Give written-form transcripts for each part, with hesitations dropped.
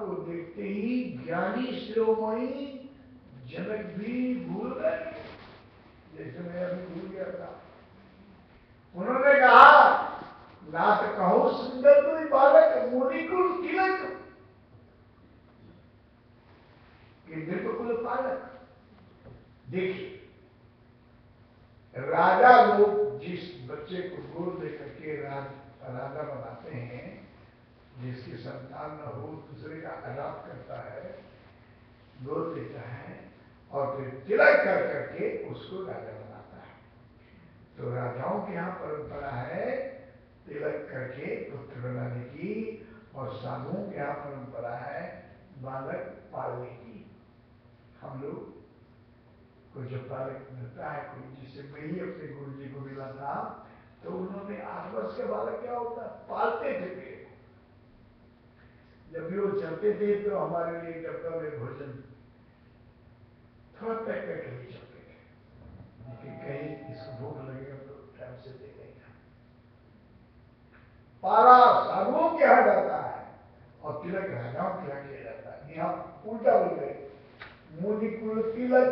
को देखते ही ज्ञानी शिरोमणि जनक भी भूल गए, जैसे मैं अभी भूल गया था। उन्होंने कहा, नाथ कहो सुंदर कोई बालक मुनिकुल तिलक, कि नृपकुल पालक। देखिए, राजा लोग जिस बच्चे को गोद लेकर के राजा बनाते हैं, जिसकी संतान न हो दूसरे का अलाप करता है, गोद लेता है और फिर तिलक कर करके उसको राजा बनाता है। तो राजाओं के यहाँ परंपरा है तिलक करके पुत्र बनाने की, और साधुओं के यहाँ परंपरा है बालक पालने की। हम लोग को जो बालक मिलता है, कोई जिससे मैं ही अपने गुरु जी को मिला था, तो उन्होंने 8 वर्ष का बालक क्या होता है, पालते थे पेड़। जब भी वो चलते थे तो हमारे लिए डब्बा में भोजन थोड़ा पैक करके ले चलते थे कि कहीं इसको भूख लगेगा तो टाइम से दे देगा। पारा साधुओं के यहाँ जाता है और तिलक राजाओं के यहाँ किया जाता है। यहाँ उल्टा बोल गए, मुनिकुल तिलक।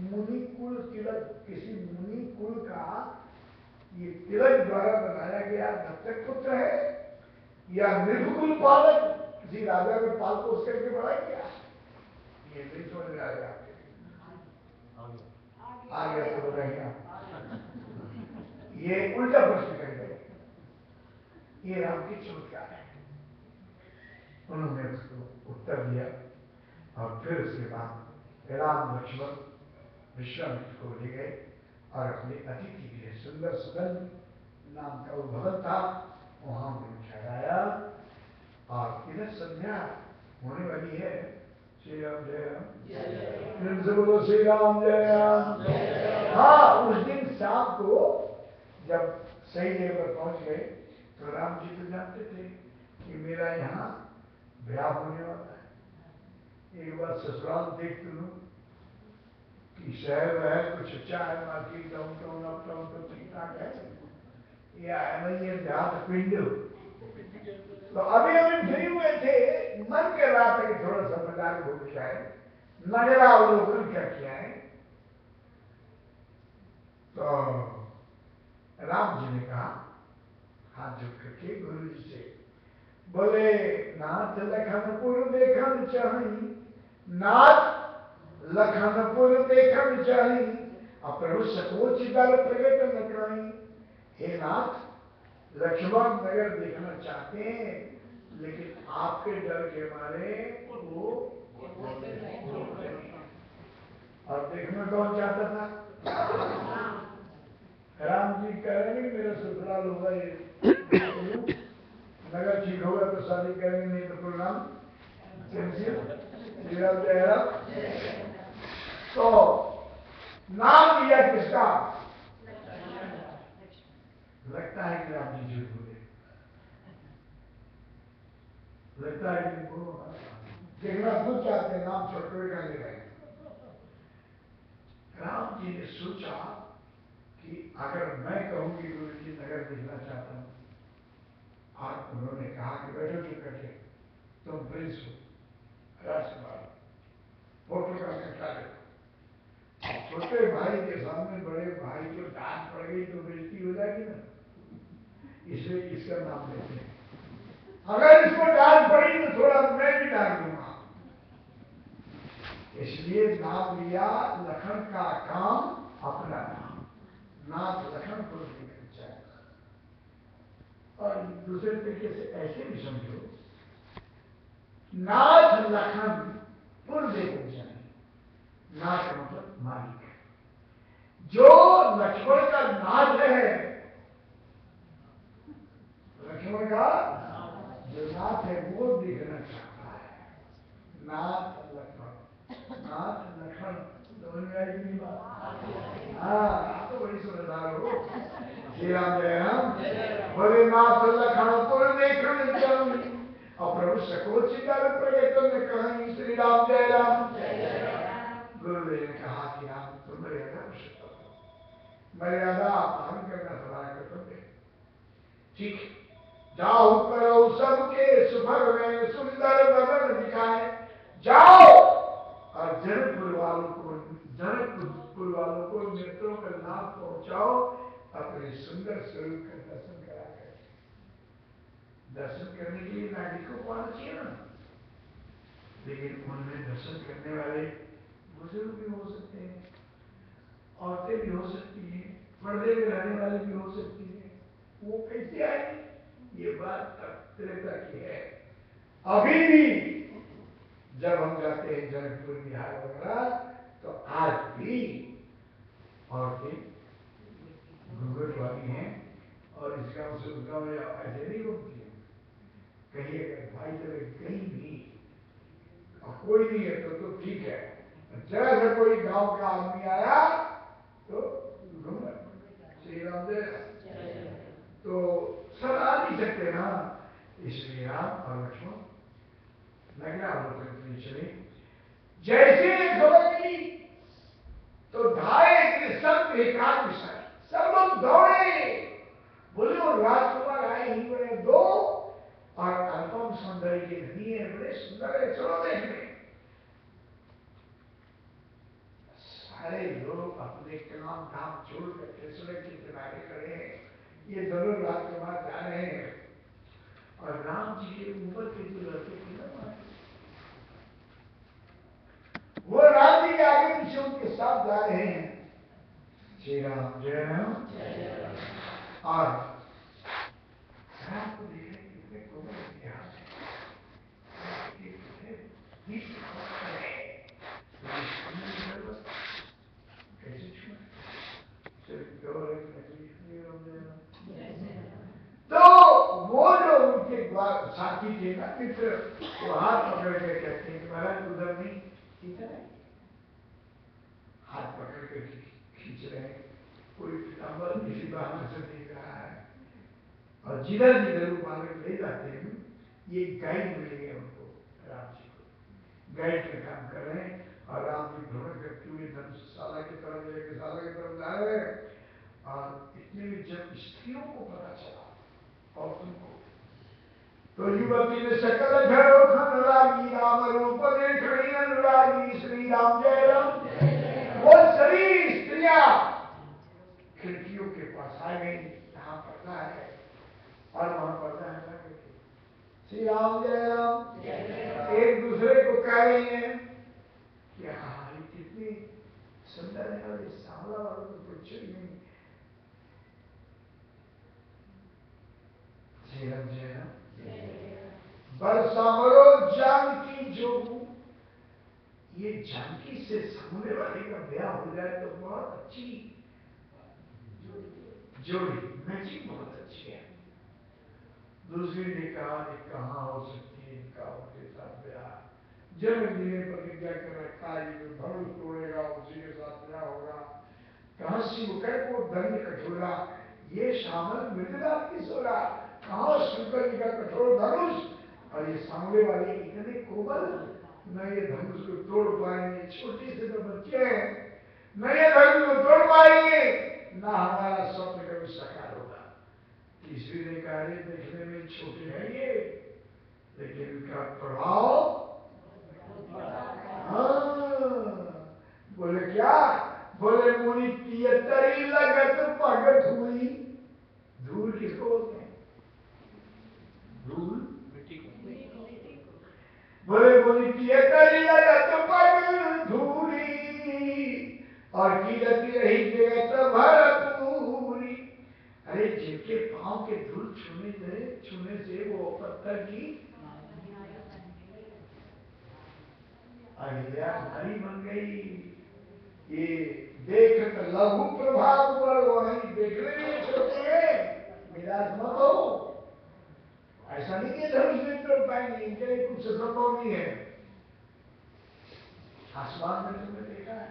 मुनिकुल तिलक, किसी मुनि कुल का ये तिलक द्वारा बनाया गया दत्तक पुत्र है, या नृपकुल पालक किसी राजा को पाल पोस करके बड़ा किया, ये नहीं समझ में आ गया आपके? आ गया तो रहेगा। ये उल्टा प्रश्न कर गए, ये राम की चमत्कार है। उन्होंने उसको उत्तर दिया और फिर उसके बाद राम लक्ष्मण विश्वामित्र को ले गए और अपने अतिथि गृह सुंदर सुगन नाम का वो भवन था, वहां उन्हें ठहराया। और इधर संध्या होने वाली है। श्री राम जय राम, से बोलो श्री राम जय राम। हाँ, उस दिन शाम को जब सही जगह पर पहुंच गए तो राम जी तो जानते थे कि मेरा यहाँ ब्याह होने वाला है। एक बार ससुराल देख तो लूं कि शहर में है कुछ अच्छा है, मार्केट डाउनटाउन अपटाउन तो ठीक ठाक है, या नहीं देहात पिंड। तो अभी अभी फ्री हुए थे, मन कर रहा था कि थोड़ा सा बाजार घूम के आए, नगरा अवलोकन करके आए। तो राम जी ने कहा हाथ जोड़ करके गुरु जी से, बोले नाथ लखनपुर देखन चाही, नाथ लखनपुर देखन चाही, प्रभु सकोच दल प्रगट न कराई। हे नाथ, लक्ष्मण नगर देखना चाहते हैं, लेकिन आपके डर के मारे वो, और देखना कौन चाहता था? राम जी कह रहे हैं मेरा ससुराल होगा, ये नगर ठीक होगा तो शादी करेंगे, नहीं तो प्रोग्राम कैंसिल। तो नाम लिया किसका? लगता है कि राम जी झूठ बोले, लगता है कि वो देखना खुद चाहते हैं, नाम छोटे का ले रहे। राम जी ने सोचा कि अगर मैं कहूंगी गुरु जी नगर देखना चाहता हूं, और उन्होंने कहा कि बैठो चुप करके, तुम प्रिंस हो, राजकुमार, फोटो का कट्टा देखो। छोटे भाई के सामने बड़े भाई को डांट पड़ गई तो बेइज्जती हो जाएगी ना, इसलिए इसका नाम लेते हैं। अगर इसको डांट पड़ी तो थोड़ा मैं भी डांट दूंगा, इसलिए नाम लिया लखन का काम अपना नाम, नाथ लखनपुर देखना चाहेगा। और दूसरे तरीके से ऐसे भी समझो, नाथ लखनपुर देखना चाहिए। नाथ मतलब मालिक, जो लक्ष्मण का नाथ है, लक्ष्मण का जो नाथ है वो देखना चाहता है। नाथ लक्ष्मण, नाथ लक्ष्मण दोनों में आई की बात। हाँ, आप तो बड़ी समझदार हो। श्री राम जय राम। बोले नाथ लखनपुर देखने जाऊंगी, और प्रभु सकोच दल प्रगट न कहीं। श्री राम जय राम। गुरुदेव ने कहा कि राम तुम मर्यादा पुरुषोत्तम हो, मर्यादा पालन करना तुम्हारा कर्तव्य। ठीक, जाओ करो सबके सुभग में सुंदर बदन दिखाए, लाभ पहुंचाओ अपने सुंदर स्वरूप का दर्शन करा कर। दर्शन करने के लिए नागरिकों को आना चाहिए ना, लेकिन उनमें दर्शन करने वाले बुजुर्ग भी हो सकते हैं, औरतें भी हो सकती हैं, पर्दे में रहने वाले भी हो सकती हैं। वो कैसे आएगी? ये बात अब त्रेता की है। अभी भी जब हम जाते हैं जनकपुर बिहार वगैरह, तो आज भी औरतें घूंघट वाली हैं और इस गांव से उस गांव ऐसे नहीं घूमती हैं। कहीं अगर भाई तरह कहीं भी और कोई नहीं है तो ठीक है, जरा से कोई गांव का आदमी आया तो घूंघट, श्री राम जय, तो सब आ नहीं सकते ना, इसलिए राम और लक्ष्मण नगरा अवलोकन चले। जैसे खबर मिली तो धाये सब एकाध विषय, सब लोग दौड़े, बोले वो राजकुमार आए ही बड़े दो और अनुपम सौंदर्य के धनी है, बड़े सुंदर है, चलो देखने। सारे लोग अपने काम धाम छोड़ करके सड़क के किनारे खड़े हैं। ये दोनों राजकुमार जा रहे हैं और राम जी के ऊपर के जो लड़के थे ना, वो राम जी के आगे पीछे उनके साथ जा रहे हैं। श्री राम जय राम। और राम को देखने कितने कोमल इतिहास तो वो जो उनके साथी थे ना मित्र, वो हाथ पकड़ के कहते हैं कि महाराज उधर नहीं, इधर है। हाथ पकड़ के खींच रहे हैं, कोई पिताम्बर किसी बहाने से देख रहा है और जिधर जिधर वो बालक ले जाते हैं, ये गाइड मिलेंगे उनको, राम जी को गाइड का काम कर रहे हैं। और राम जी भ्रमण करते हुए धर्मशाला की तरफ यज्ञशाला की तरफ जा रहे हैं। और इतने में जब स्त्रियों को पता चला और तुमको, तो युवती ने सकल घरों अनुरागी राम रूप देखी अनुरागी श्री राम जय राम। वो सभी स्त्रियां खिड़कियों के पास आ गई, यहाँ पर्दा है और वहां पर्दा है श्री राम जय राम। एक दूसरे को कह रही है कि हाँ ये कितनी सुंदर है और इस सांवला वालों को कुछ नहीं। श्री राम जय राम। बरसामरो जानकी जो, ये जानकी से सामने वाले का ब्याह हो जाए तो बहुत अच्छी जोड़ी, मैचिंग बहुत अच्छी है। दूसरी ने कहा कि कहाँ हो सकती है इनका उनके साथ ब्याह, जन्म जी ने प्रतिज्ञा कर रखा है जो धनुष तोड़ेगा उसी के साथ ब्याह होगा। कहाँ शिवकर को दंड कठोरा, ये शामल मृदुरात की सोरा। कहाँ शंकर जी का कठोर धनुष और ये सामने वाले इतने कोमल, न ये धनुष को तोड़ पाएंगे, छोटे से तो बच्चे हैं, न ये धनुष को तोड़ पाएंगे, ना हमारा स्वप्न कभी साकार होगा। तीसरी ने कहा देखने में छोटे हैं ये, लेकिन इनका प्रभाव, बोले क्या? बोले मुनि तियतरी लगत पग धूली। धूल किसको बोलते हैं? धूल मिट्टी को। बोले मुनि तियतरी लगत पग धूली और कीरति रही जगत भरपूरी। अरे जिनके पांव के धूल छूने से वो पत्थर की हरी बन गई। ये देख लघु प्रभाव पर वही देखने में छोटे हैं, निराश मत हो। ऐसा नहीं कि धनुष नहीं तोड़ पाएंगे, इनके लिए कुछ संभव नहीं है। आसमान में तुमने देखा है,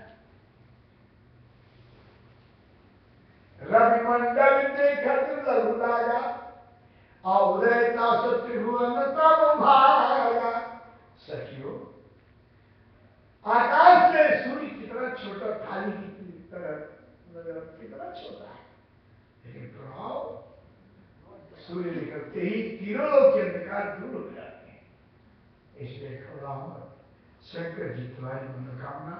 रवि मंडल देखत लघु लागा और उदय का त्रिभुवन तब भागा। सखियों, आकाश से सूर्य कितना छोटा, थाली की तरह कितना छोटा है, लेकिन प्रभाव सूर्य निकलते ही तीनों लोग के अंधकार दूर हो जाते हैं। इसलिए राम शंकर जी तुम्हारी मनोकामना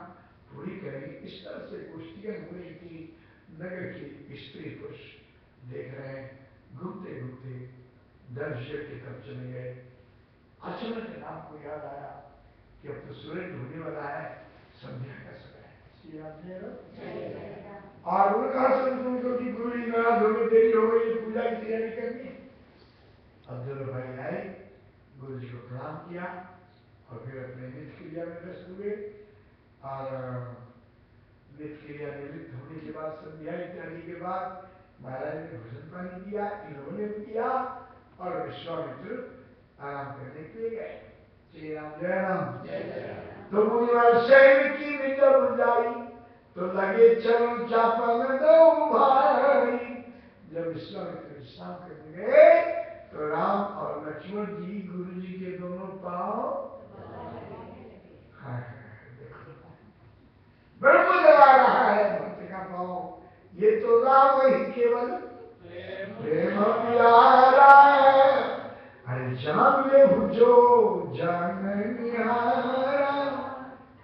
पूरी करेंगे। इस तरह से गोष्ठियां हो रही थी नगर की स्त्री पुरुष देख रहे हैं, घूमते घूमते दर्शक की तरफ चले गए। अचानक राम को याद आया कि अब तो सूरज ढलने वाला है, संध्या का समय है। श्री राम जय राम। और उनका तुमको की पूरी रात हो गई, देरी हो गई, पूजा की तैयारी करनी। अब दोनों भाई आए, गुरु जी को प्रणाम किया और फिर अपने नित्य क्रिया में व्यस्त हुए। और नित्य क्रिया निवृत्त होने के बाद, संध्या इत्यादि के बाद महाराज ने भोजन पानी किया, इन्होंने भी किया और विश्वामित्र आराम करने के लिए गए। श्री राम जय राम। तो मुनिवर शैव की विद्या बुझाई, तो लगे चरण चापन दो भाई। जब विश्वामित्र विश्राम करने गए तो राम और लक्ष्मण जी गुरु जी के दोनों पांव ब्रह्म दबा रहा है भक्त का पांव, ये तो राम ही केवल प्रेम प्यारा। अरे जान ले भुजो जान निहारा,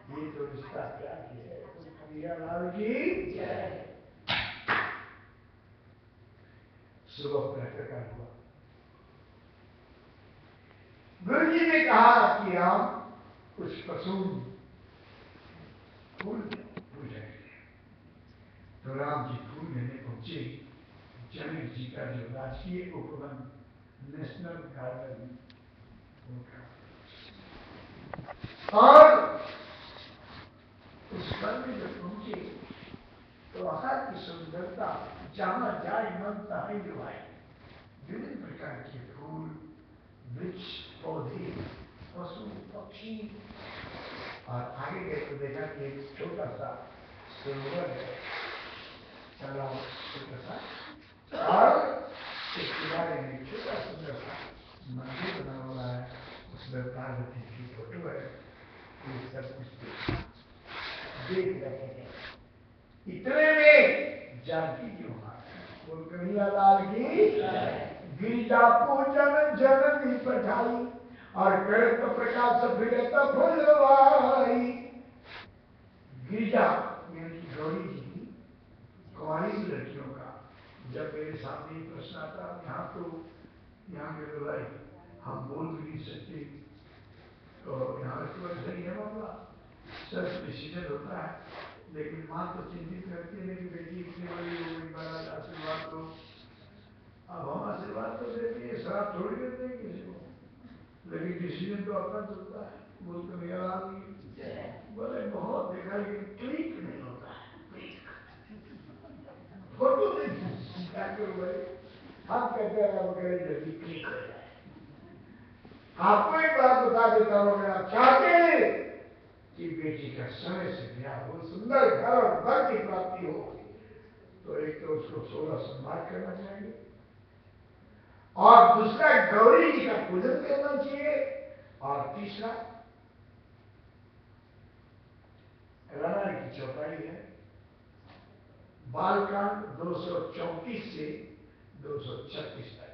ये तो रिश्ता क्या है। प्रिया लाल की सुबह प्रातःकाल हुआ। गुरु जी ने कहा कि आप कुछ पशु फूल पूजेंगे। तो राम जी फूल लेने पहुंचे। जनक जी का जो राजकीय उपवन नेशनल गार्डन उनका, और उस वन में जब पहुंचे तो वहां की सुंदरता जहां जाए मन तहां लुभाए। विभिन्न प्रकार के फूल, वृक्ष, पौधे, पशु पक्षी। और आगे गए तो देखा कि एक छोटा सा सरोवर है, तालाब छोटा सा, और इस किनारे में छोटा सुंदर सा मंदिर बना हुआ है, उसमें पार्वती की फोटो है। ये सब कुछ देख रहे हैं। इतने में जानकी जी वहां बोल कन्हैया लाल की गिरिजा पूजन जननी पठाई, और करत प्रकाश फिरत फुलवाई। गिरिजा यानी गौरी जी, कुंवारी लड़कियों का जब मेरे सामने प्रश्न आता, यहाँ के तो भाई हम बोल भी नहीं सकते, तो यहाँ तो ऐसा ही है मामला, सब डिसीजन होता है। लेकिन माँ तो चिंतित करती है कि बेटी इतनी बड़ी हो गई, बड़ा आशीर्वाद दो। अब हम आशीर्वाद तो देते हैं, शराब थोड़ी देते हैं किसी को, लेकिन डिसीजन तो अपना चलता है। बोलते मेरा बोले बहुत देखा, लेकिन क्लिक नहीं होता है। फोटो नहीं क्या करो भाई, हम कहते हैं अब करें जल्दी क्लिक हो जाए। आपको एक बात बता देता हूं, अगर आप चाहते हैं कि बेटी का समय से ब्याह हो, सुंदर घर और वर की प्राप्ति हो, तो एक तो उसको 16 सोमवार करना चाहिए, और दूसरा गौरी जी का पूजन करना चाहिए, और तीसरा रामायण की चौपाई है, बालकांड 234 से 236 तक,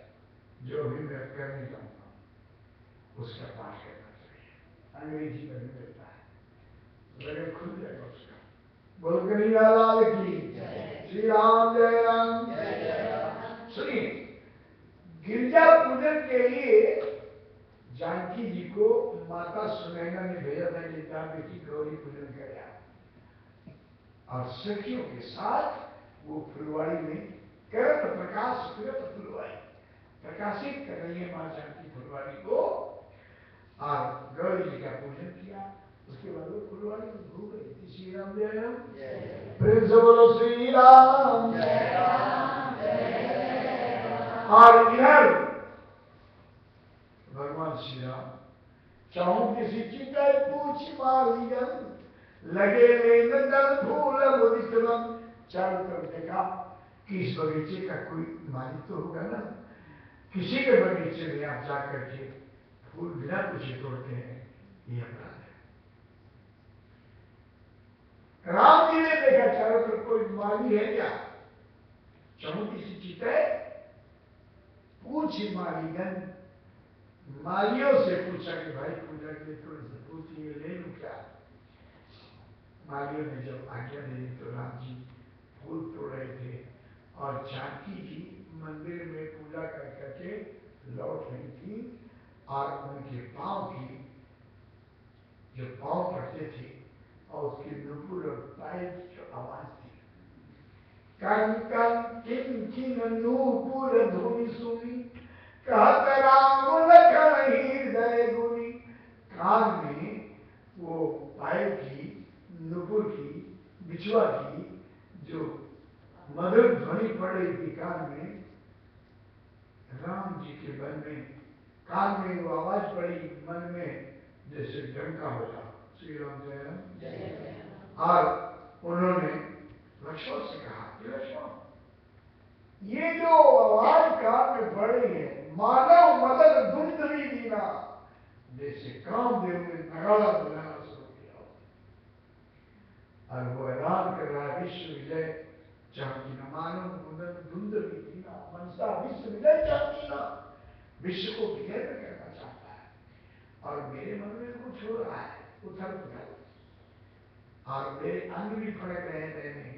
जो भी मैं करने जाऊंगा उसका पाठ करना चाहिए। अंग्रेजी में भी मिलता है, लगे खुद जाएगा उसका। बोल कन्हैया लाल की, श्री राम जय राम। सुनिए, गिरजा पूजन के लिए जानकी जी को माता सुनैना ने भेजा था कि क्या बेटी गौरी पूजन करे, और सखियों के साथ वो फुलवाड़ी में करत प्रकाश फिरत फुलवाड़ी प्रकाशित कर रही है मां जानकी फुलवाड़ी को, और गौरी जी का पूजन किया। उसके बाद वो फुलवाड़ी में घूम रही थी। श्री राम जय राम। प्रेम से बोलो श्री राम जय राम। और इधर भगवान श्री राम चाहूं किसी चीज का पूछ मारियन, लगे नंदन फूल मुदितवन। चारों तरफ देखा कि इस बगीचे का कोई मालिक तो होगा ना, किसी के बगीचे में आप जाकर के फूल बिना पूछे तोड़ते हैं, ये अपराध है। राम जी ने देखा चारों तरफ कोई माली है क्या, चाहूं किसी चीज है पूछ मालीगन, मालियों से पूछा कि भाई पूजा के लिए थोड़ी सी पूछिए, ले लूं क्या। मालियों ने जब आज्ञा दी तो राम जी फूल तोड़ रहे थे और जानकी जी मंदिर में पूजा कर करके लौट रही थी और उनके पांव की जो पांव पड़ते थे और उसकी नुपुर और पायल की जो आवाज थी, कन कन किन किन नूपुर धुनी सुनी, कहत राम लखन हृदय गुनी। कान में वो पायल की, नुपुर की, बिछुआ की जो मधुर ध्वनि पड़ रही थी कान में, राम जी के मन में, कान में वो आवाज पड़ी मन में जैसे डंका बजा, श्री राम जय राम। और उन्होंने लक्ष्मण से कहा कि लक्ष्मण, ये जो आवाज कान में पड़ रही है, मानव मदन धुंधली दीना, जैसे कामदेव ने नगाड़ा बजाना शुरू किया और वो ऐलान कर रहा है विश्व विजय चाहती न, मानव मदन धुंधली दीना मनसा विश्व विजय चाहती न, विश्व को विजय में करना चाहता है और मेरे मन में कुछ हो रहा है उथल पुथल और मेरे अंग भी फड़क रहे हैं,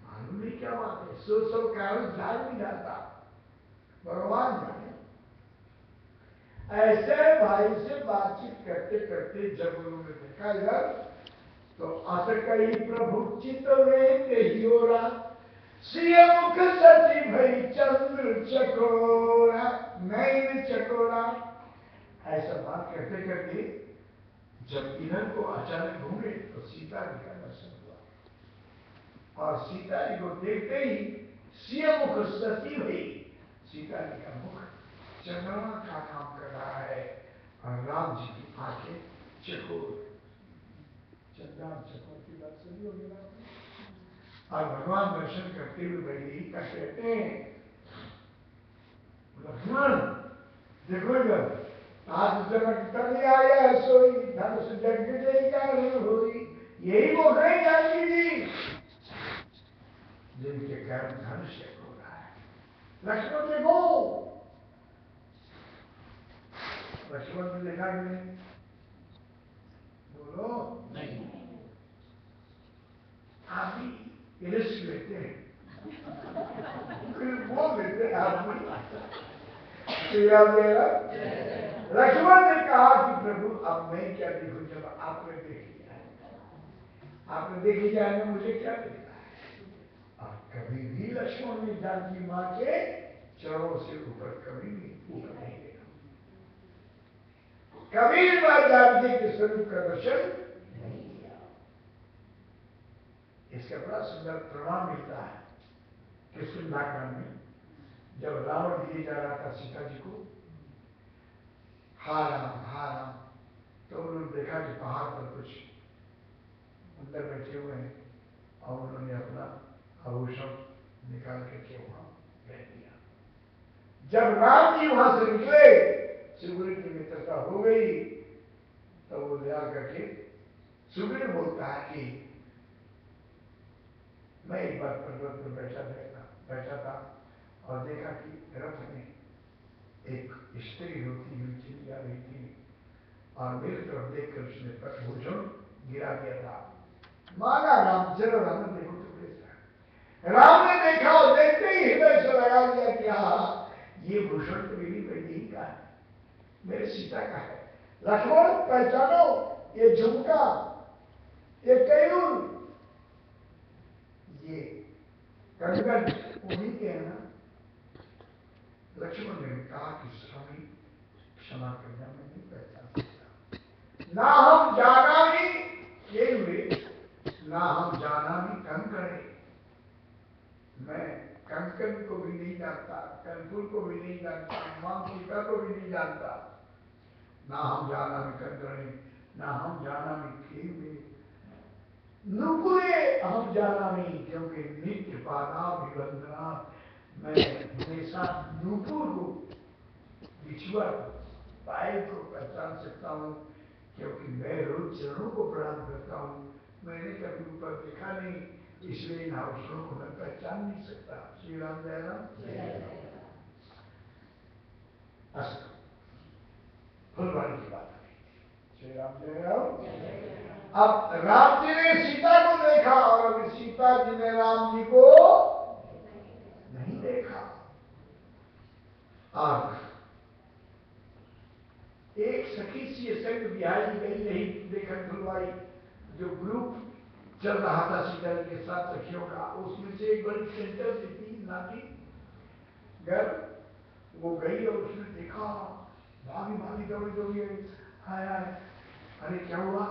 मालूम नहीं क्या बात है, सो सब कारण जान नहीं जाता, भगवान जाने। ऐसे भाई से बातचीत करते करते जब उन्होंने देखा इधर तो असकई प्रभु चित वेरा, सिय मुख सची भई चंद्र चकोरा, नैन चकोरा। ऐसा बात करते करते जब इधर को अचानक घूमे तो सीता जी का दर्शन हुआ और सीता जी को देखते ही सिय मुख सची भई, सीता जी का मुख चंद्रमा का काम कर रहा है और राम जी की आंखें चकोर, चंद्रमा चकोर की बात सुनी होगी ना। और भगवान दर्शन करते हुए वैदेही का कहते हैं, लक्ष्मण देखो इधर, आज जनक तन आया सोई, धनुष जग जय कारण होई, यही वो है जानकी जी जिनके कारण धनुष हो रहा है। लक्ष्मण देखो, लक्ष्मण ने देखा कि नहीं? बोलो नहीं। आप भी रिस्क लेते हैं, फिर बोल देते हैं आप भी। लक्ष्मण ने कहा कि प्रभु अब मैं क्या देखूं, जब आपने देख लिया है, आपने देख लिया है, मुझे क्या देखना है। और कभी भी लक्ष्मण ने जानकी मां के चरणों से ऊपर कभी भी ऊपर नहीं देखा, कभी भी मां जानकी के स्वरूप का दर्शन नहीं किया। इसका बड़ा सुंदर प्रमाण मिलता है कि सुंदरकांड में जब रावण लिए जा रहा था सीता जी को, हा राम, तो उन्होंने देखा कि पहाड़ पर कुछ अंदर बैठे हुए हैं और उन्होंने अपना आभूषण निकाल करके वहां रख दिया। जब राम जी वहां से निकले, सुग्रीव की मित्रता हो गई, तो वो ले करके सुग्रीव बोलता है कि मैं एक बार पर्वत पर बैठा था और देखा कि रथ में एक स्त्री रोती हुई चली आ रही थी और मेरे तरफ देखकर उसने पटभूषण गिरा दिया था। माना राम, चलो राम ने देखो तो कैसा। राम ने देखा और देखते ही हृदय से लगा लिया कि हाँ, ये भूषण तो मेरी वैदेही का है, मेरे सीता का है। लक्ष्मण पहचानो, ये झुमका, ये कैयूर, ये कंगन उन्हीं के है ना। लक्ष्मण ने कहा कि स्वामी क्षमा करना, मैं नहीं पहचान सकता, ना हम जाना भी ये हुए, ना हम जाना भी कंकड़े, मैं कंकन को भी नहीं जानता, कनपुर को भी नहीं जानता, मां सीता को भी नहीं जानता, ना हम जाना भी कंकड़े, ना हम जाना भी खेमे, नुपुरे हम जाना नहीं, क्योंकि नित्य पाना विबंधना, मैं हमेशा नुपुर को, बिछुआ को, पायल को पहचान सकता हूँ, क्योंकि मैं रोज चरणों को प्रणाम करता हूँ। मैंने कभी ऊपर देखा नहीं, इसलिए इन आभूषणों को मैं पहचान नहीं सकता। श्री राम जय राम। फुलवाड़ी की बात है। श्री राम जय राम। अब राम जी ने सीता को देखा और अभी सीता जी ने राम जी को नहीं देखा। और एक सखी सी संग बिहारी गई रही देखन खुलवाई, जो ग्रुप चल रहा था सीता जी के साथ सखियों का, उसमें से एक बड़ी सेंटर से थी नाती घर, वो गई और उसने देखा, भागी भागी दौड़ी दौड़ी आई, हाय हाय अरे क्या हुआ?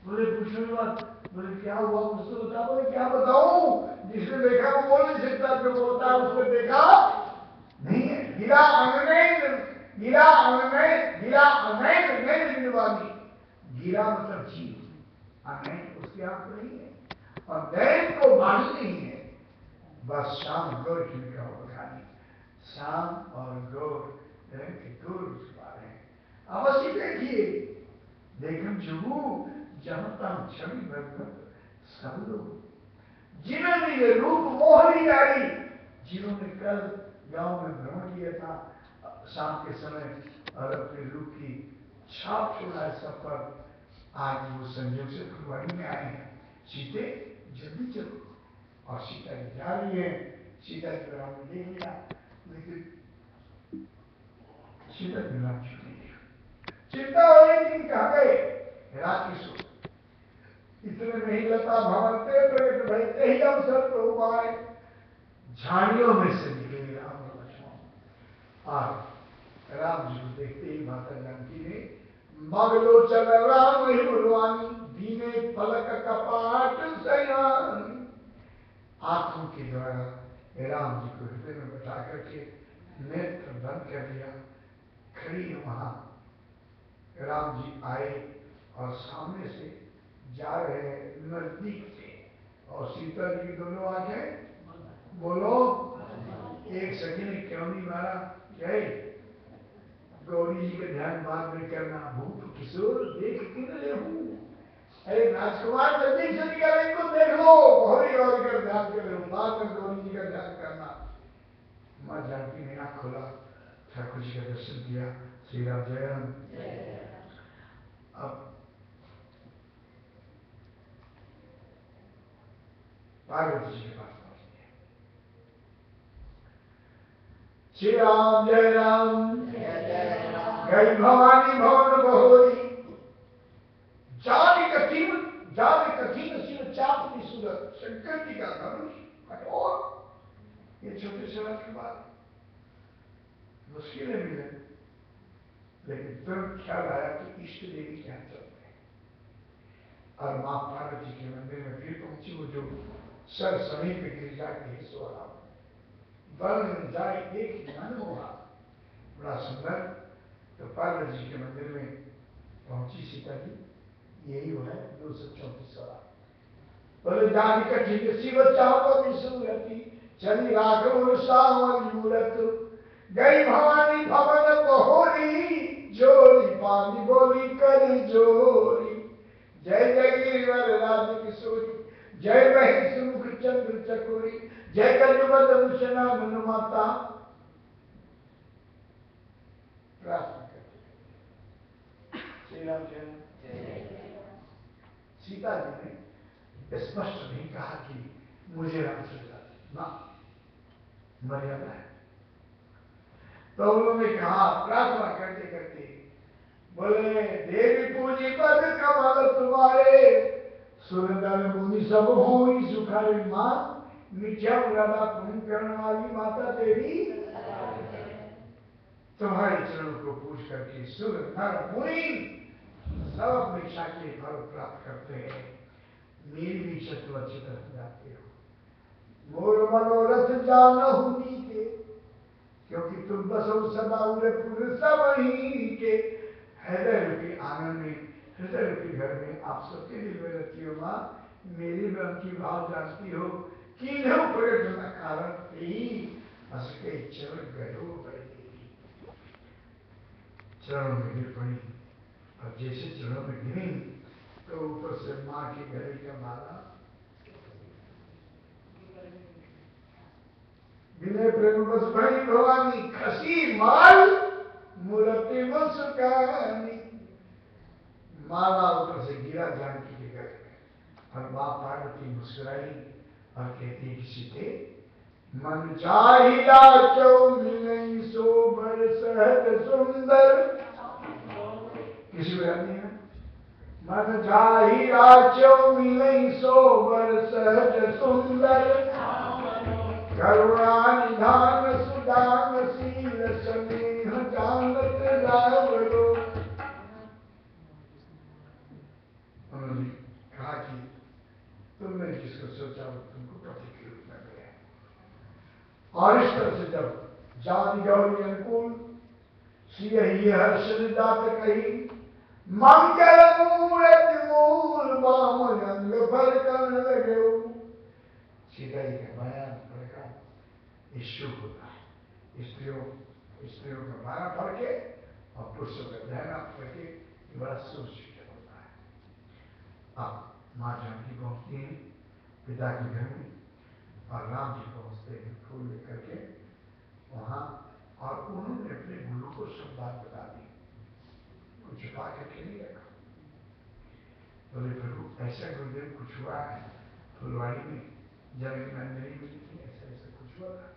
बोले पूछो मत। बोले क्या हुआ मुझसे बता। बोले क्या बताऊं, जिसने देखा वो बोल नहीं सकता, जो बोलता है उसने देखा नहीं है। गिरा अनैन नैन निर्वाणी, गिरा मतलब जीव, अनैन उसकी आंख नहीं है और नैन को वाणी नहीं है। बस शाम गौर खिलका हो खानी, शाम और गौर रंग के दूर उसके हैं। अवश्य देखिए, देखम जुगू जहां तम छवि भगवत सब लोग, जिन्होंने ये रूप मोहनी डाली, जिन्होंने कल गांव में भ्रमण किया था शाम के समय और अपने रूप की छाप छोड़ा है सब पर, आज वो संयोग से फुलवाड़ी में आए हैं। सीते जल्दी चलो। और सीता जी जा रही है, सीता जी राम ने देख लिया, लेकिन सीता जी राम छूट नहीं दिया। चिंता हो रही थी कहा गए, रात की सो इतने नहीं लता भवनते प्रकट भयते ही अवसर तो पाए, झाड़ियों में से निकले राम और लक्ष्मण। और राम जी को देखते ही माता जानकी ने मगलो चल राम ही बुलवानी, दीने पलक कपाट सयान, आंखों के द्वारा राम जी को हृदय में बैठा करके नेत्र बंद कर दिया। खड़ी वहां राम जी आए और सामने से जा रहे हैं नजदीक से, और सीता जी की दोनों आंखें बोलो, एक सखी ने क्यों नहीं मारा, क्या गौरी जी का ध्यान बाद में करना, भूप किशोर देख किन ले हूं, अरे राजकुमार जल्दी से निकल, इनको देख लो, गौरी गौरी का ध्यान कर रहे हो, बाद में गौरी जी का ध्यान करना। मां जानकी ने आंख खोला, ठाकुर जी का दर्शन किया। श्री राम जय राम। अब पार्वती जी के पास पहुंच गए। श्री राम जय राम। गई भवानी भवन बहोरी, जाने कठिन शिव चाप की सूरत, शंकर जी का धनुष कठोर। ये छोटे से रात के बाद मुश्किलें मिले, लेकिन तुरंत ख्याल आया कि इष्ट देवी क्या चल रहे, और मां पार्वती के मंदिर में फिर पहुंची। वो जो सर समीप गिरिजा के सोहा वर्ण जाए एक मन हुआ, बड़ा सुंदर। तो पार्वती जी के मंदिर में पहुंची सीता जी, यही वो है 234 वाला। बोले जानी कठिन शिव चाप सूरती, चली राघव सावन मूरत, गई भवानी भवन बहोरी, जोरी पानी बोली करी जोरी, जय जय गिरिवर राज किशोरी, जय महेश मुख चंद्र चकोरी, जय कजुबद भूषणा माता। प्रार्थना करते श्री राम सीता जी ने स्पष्ट नहीं कहा कि मुझे राम से ना मर्यादा है, तो उन्होंने कहा प्रार्थना करते करते, बोले देवी पूजी पद कमल तुम्हारे, सुरदन मुनि सब हुई सुखारी मां, मिथ्या मुरादा पूर्ण करने वाली माता देवी, तुम्हारे चरणों को पूछ करके सुर नर मुनि सब अपनी इच्छा के फल प्राप्त करते हैं। मेरी भी इच्छा तो अच्छी तरह जाते हो। मोर मनोरथ जानहु नीके, क्योंकि तुम बसो सदा उरे पुर सब ही के, हृदय रूपी आंगन में, हृदय रूपी घर में आप सबके दिल में रहती हो माँ, मेरी भी उनकी भाव जानती हो कि प्रकट होना कारण ही असके चरण गयो पड़ी, चरणों में गिर पड़ी। और जैसे चरणों में गिरी तो ऊपर से माँ के गले का माला, बिना प्रेम बस भई भवानी, खसी माल मूर्ति मुस्कानी, माला ऊपर से गिरा जानकी के और मां पार्वती मुस्कुराई और कहती है किसी थे मन चाहिला क्यों मिलई सोबर सहज सुंदर। किसी को याद नहीं है? मन चाहिला क्यों मिलई सोबर सहज सुंदर। करुणा निधान सुदान शील स्नेह जानत रावलो। उन्होंने कहा कि तुमने जिसको सोचा वो तुमको पति के रूप में मिले। और इस तरह से जब जाति गौरी अनुकूल सियही हर्ष जात कही मंगल मूर्त मूल बाम अंग फल कन लगे। सीता जी का माया फल का शुभ होता है। स्त्रियों का माया फल के और पुरुषों का दहना फल के बड़ा सुसूचित होता है। अब माँ जानकी पहुंचती है पिता के घर में और राम जी पहुंचते हैं फूल लेकर के वहां और उन्होंने अपने गुरु को सब बात बता दी, कुछ छुपा करके नहीं रखा। बोले प्रभु ऐसा गुरुदेव कुछ हुआ है फुलवाड़ी में जनक नंदिनी मिली थी, ऐसा ऐसा कुछ हुआ था।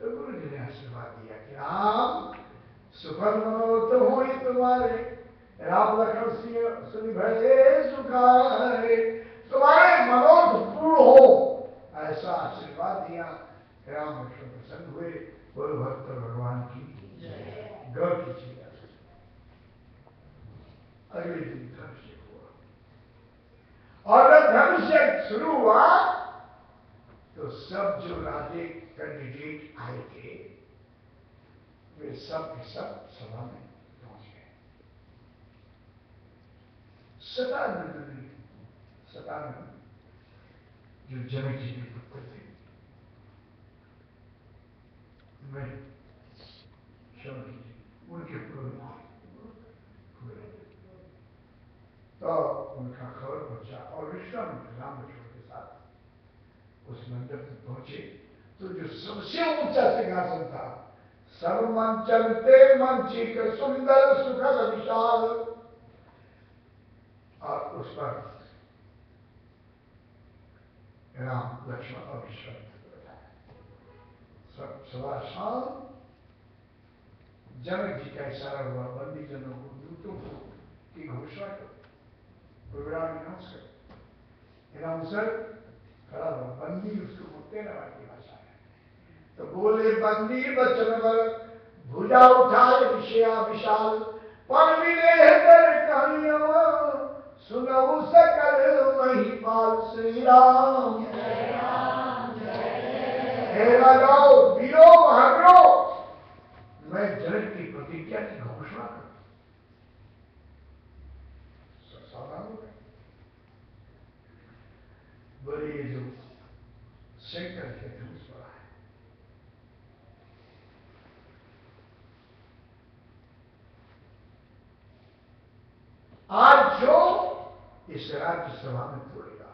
तो गुरु जी ने आशीर्वाद दिया कि राम सुखद मनोरथ हो तुम्हारे राम लखन सिंह सुनि भये सुखारे। तुम्हारे मनोरथ पूर्ण हो ऐसा आशीर्वाद दिया। राम लक्ष्मण प्रसन्न हुए। बोलो भक्त भगवान की गौर कीजिएगा। अगले दिन धनुष हुआ और जब धनुष शुरू हुआ तो सब जो राजे कैंडिडेट आए थे वे सब के सब सभा में पहुंच गए। सतानंद जो जनक जी के पुत्र थे वे क्षमा कीजिए उनके पुरोहित तो उनका खबर पहुंचा और विश्वामित्र राम लक्ष्मण के साथ उस मंडप में पहुंचे तो जो सबसे ऊंचा सिंहासन था सर्वमंचलते मंचिक सुंदर सुखद विशाल और उस पर राम लक्ष्मण और विश्वामित्र बैठाया। सब सवा शाम जनक जी का इशारा हुआ बंदी जनों को दूतों को की घोषणा करो प्रोग्राम अनाउंसर खड़ा हुआ। बंदी उसको बोलते ना की भाषा है तो बोले बंदी बचन बर भुजा उठाए विषया विशाल पर मिले कहियो सुनऊ सकल महिपाल श्री राम। हे राजाओ वीरो बहादुरो मैं जनक की प्रतिज्ञा की घोषणा करूं। सावधान हो गए। बोले ये जो शंकर के धनुष बड़ा है आज जो इस राज्यसभा में तोड़ेगा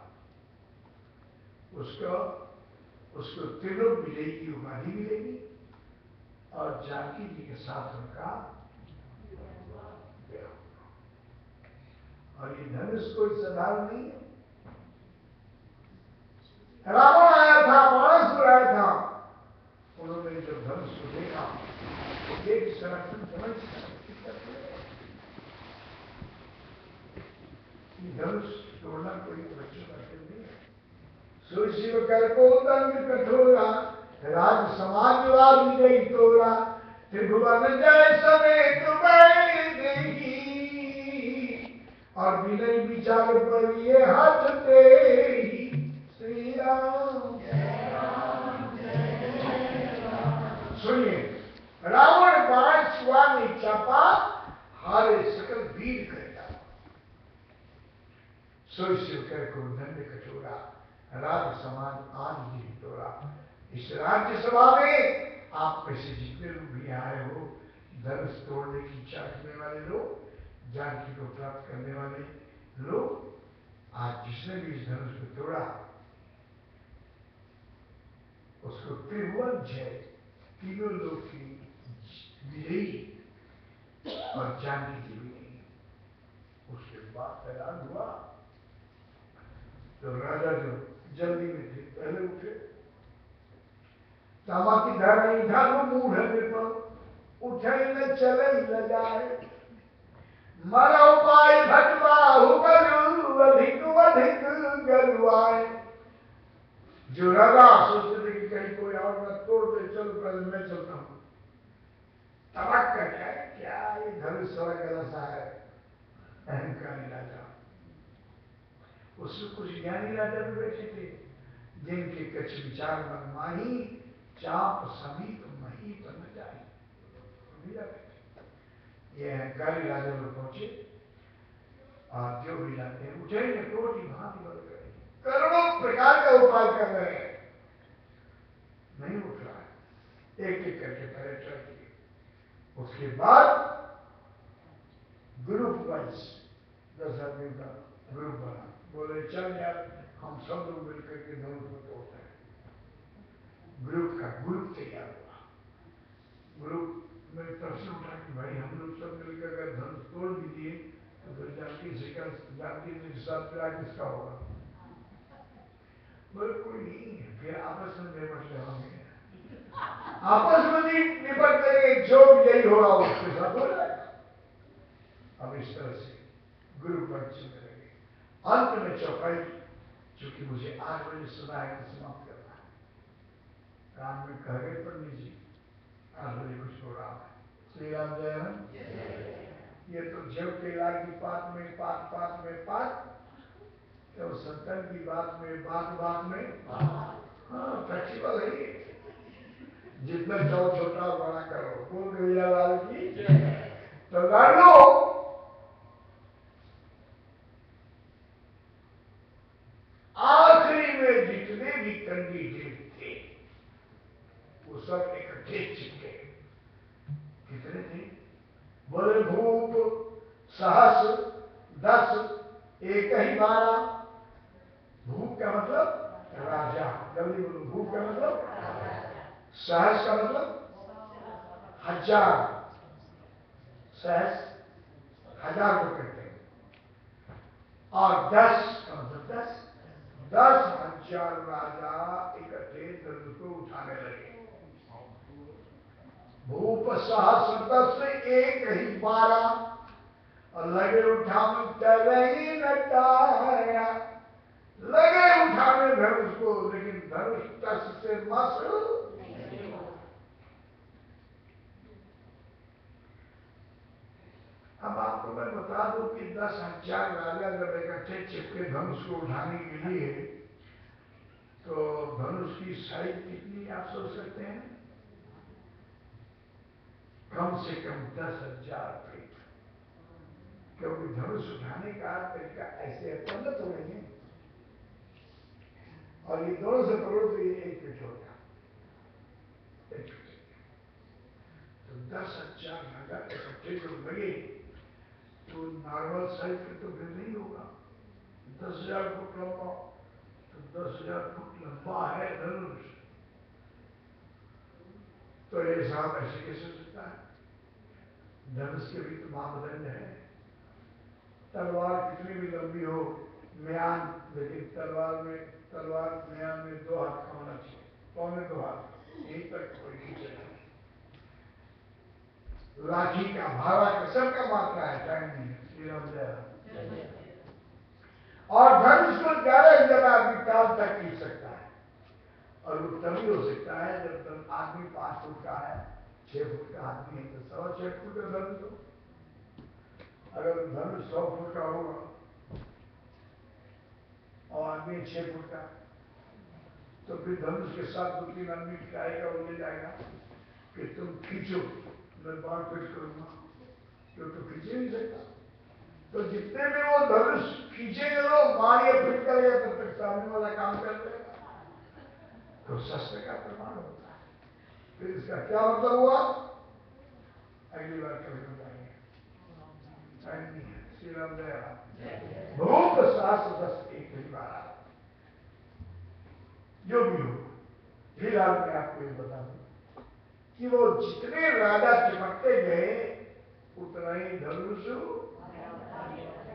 उसको त्रिलोक विजयी की उपाधि मिलेगी और जानकी जी के साथ उनका ब्याह। और ये धनुष कोई साधारण नहीं है। रावण आया था बाणासुर आया था उन्होंने जब धनुष को देखा तो एक संरक्षण समझ धनुष तोड़ना कोई बच्चों का खेल नहीं है। सो शिव कर को दंड कठोरा राज समाजवाद विजयी तोरा त्रिभुवन जय समेत बैदेही और विनय विचार पर ये हाथ तेरी श्री राम। सुनिए रावण बाण छुआ नहीं चापा हारे सकल वीर करेगा। सोई शिव कर को दंड कठोरा राज समान आज जी तोरा। इस राज्यसभा में आप में से जितने लोग भी आए हो धनुष तोड़ने की इच्छा रखने वाले लोग जानकी को प्राप्त करने वाले लोग आज जिसने भी इस धनुष को तोड़ा उसको त्रिभुवन जय तीनों लोग की विजयी और जानकी जी भी नहीं। उसके बाद ऐलान हुआ तो राजा जो जल्दी में थे पहले उठे, तामा की धारा उठा लो मूढ़ पर उठे न चले न जाए, मरा उपाय भटवाहु बलु अधिक अधिक गलुआए। जो राजा सोचते थे कि कहीं कोई और न तोड़ दे, चलो पहले मैं चलता हूं, तबाक करके आए। क्या ये धनुष सड़क ऐसा है, अहंकारी राजा। उसमें कुछ ज्ञानी राजा भी बैठे थे, जिनके कछ विचार मन माही, चाप समीप महीप न जाए। ये अहंकारी राजा लोग पहुंचे, और जो भी जाते हैं उठे ने कोटि भांति बढ़ गए, करोड़ों प्रकार का उपाय कर रहे हैं, नहीं उठ रहा है। एक एक करके पहले ट्राई किए, उसके बाद ग्रुप वाइज 10 आदमी का ग्रुप बना, बोले चल यार हम सब लोग मिलकर के धनुष को तोड़ते हैं। ग्रुप तैयार हुआ। ग्रुप में प्रश्न उठा कि भाई हम लोग सब मिलकर अगर धनुष तोड़ भी दिए तो फिर जानकी के साथ फिर किसका होगा? बोले कोई नहीं है, फिर आपस में निपट लेंगे, आपस में निपट लेंगे, जो यही होगा उसके साथ हो जाएगा। अब इस तरह से ग्रुप पर चलते रहे। अंत में चौपाई, चूंकि मुझे 8 बजे सुना है कि समाप्त करना है, काम में कह गए पंडित जी 8 बजे कुछ प्रोग्राम है। श्री राम जय राम। ये तो जब के लाल की पात में पात, तो संतन की बात में हाँ फ्लेक्सिबल है ये, जितना चाहो छोटा और बड़ा करो। बोल गैया लाल की तो लड़ लो। आखिरी में जितने भी कैंडिडेट थे वो सब इकट्ठे चिपके। कितने थे? बोले भूप सहस 10 एक ही 12। भूप का मतलब राजा, जल्दी बोलो। भूप का मतलब, सहस का मतलब 1000, सहस 1000 को कहते हैं, और 10 का मतलब 10,000 राजा इकट्ठे धनुष को उठाने लगे। भूप सहस्र 10 एक ही 12, और लगे उठाने तरही नटाया, लगे उठाने धनुष को, लेकिन धनुष 10 से मस। अब आपको मैं बता दूं कि 10,000 राजा जब इकट्ठे चिपके धनुष को उठाने के लिए, तो धनुष की साइज कितनी आप सोच सकते हैं? कम से कम 10,000 फीट, क्योंकि धनुष उठाने का तरीका ऐसे अपन तो नहीं है, और ये दोनों से पकड़ो तो ये 1 फीट होगा, 1 फीट। तो 10,000 राजा इकट्ठे जो लगे, तो नॉर्मल साइज का तो फिर नहीं होगा। 10,000 फुट लंबा, तो 10,000 फुट लंबा है धनुष, तो ये साहब ऐसे कैसे सकता है? धनुष के भी तो मापदंड है। तलवार कितनी भी लंबी हो, म्यान, लेकिन तलवार म्यान में 2 हाथ का होना चाहिए, 2.25 हाथ, यहीं तक कोई खींचे। लाठी का, भाला का, सबका मात्रा है, टाइम नहीं है। श्री राम जय। और धनुष को ज्यादा आदमी काल तक खींच सकता है, और वो तभी हो सकता है जब आदमी 5 फुट का है, 6 फुट का आदमी है, तो 6.25 फुट का धनुष हो। अगर धनुष 100 फुट का होगा और आदमी 6 फुट का, तो फिर धनुष के साथ 2-3 आदमी खिलाएगा, वो ले जाएगा कि तुम खींचो, मैं बाढ़ फिट करूंगा, तो खींचे नहीं सकता। तो जितने में वो धनुष खींचेंगे लोग, बाढ़ या फिट करेगा, तब तक सामने वाला काम कर देगा, तो शस्त्र का प्रमाण होता है। फिर इसका क्या मतलब हुआ, अगली बार कभी बताएंगे, टाइम नहीं है। श्री राम जय राम। भूप सहस्र 10 एक ही 12, जो भी हो। फिलहाल मैं आपको ये बता दूं कि वो जितने राजा चिपकते गए, उतना ही धनुष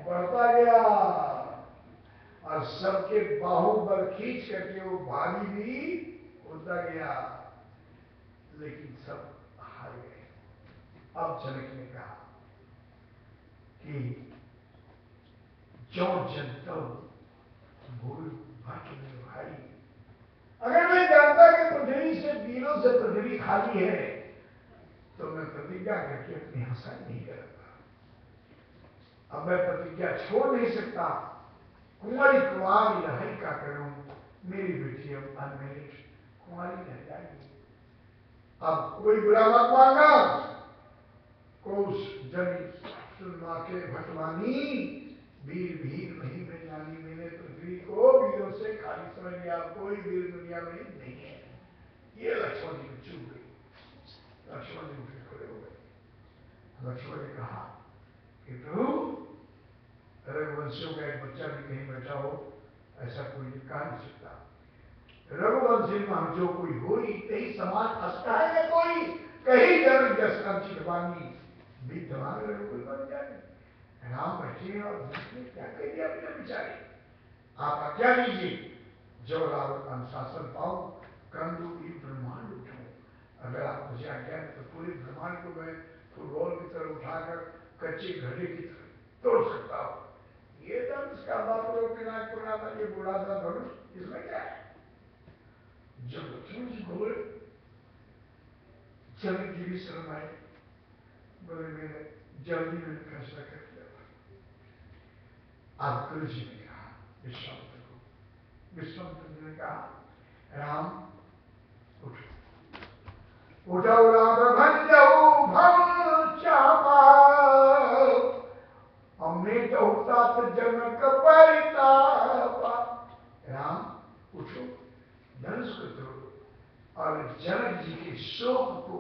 बढ़ता गया, और और सबके बाहुबल खींच करके वो भागी भी होता गया, लेकिन सब हार गए। अब जनक ने कहा कि जो जनता भूल भट में भाई, अगर मैं जानता कि पृथ्वी से वीरों से पृथ्वी खाली है तो मैं प्रतिज्ञा करके अपनी हंसाई नहीं करता। अब मैं प्रतिज्ञा छोड़ नहीं सकता। कुंवारी कुंवारी लहरी का करूं, मेरी बेटी अब अनमेरिड कुंवारी रह जाएगी। अब कोई बुरा मत मानना। कोश जनी सुनमा के भटवानी, वीर भीर नहीं में जानी। मैंने पृथ्वी को वीरों से खाली समझ लिया, कोई वीर दुनिया में नहीं है। ये लक्ष्मण जी को चूक गई। लक्ष्मण जी उठे खड़े हो गए। लक्ष्मण ने कहा कि प्रभु, रघुवंशियों का एक बच्चा भी कहीं बैठा हो, ऐसा कोई कह नहीं सकता। रघुवंशी में जो कोई हो ही समाज हंसता है ना, कोई कहीं जनक जस अंचित वाणी विद्यमान रघुकुल बन जाए। राम बैठे और जिसने क्या कह दिया अपने बेचारे। आप आज्ञा लीजिए, जो रावण अनुशासन पाऊं, कंदू की ब्रह्मांड उठाऊं। अगर आप मुझे आज्ञा दें तो पूरे ब्रह्मांड को मैं फुटबॉल की तरह उठाकर कच्चे घड़े की तरह तोड़ सकता हूं। ये धनुष का बाप पिनाक पुराना, ये बूढ़ा सा धनुष, इसमें क्या है? जब लक्ष्मण जी बोले, जनक जी भी शर्म आए, बोले मैंने जल्दी में फैसला कर लिया। अब गुरु जी ने कहा विश्वामित्र को, विश्वामित्र जी ने कहा राम उठो, उठो राम भंजऊ भव चापा, हमने तो होता तो जनक परितापा। राम उठो, धनुष को तोड़ो और जनक जी के शोक को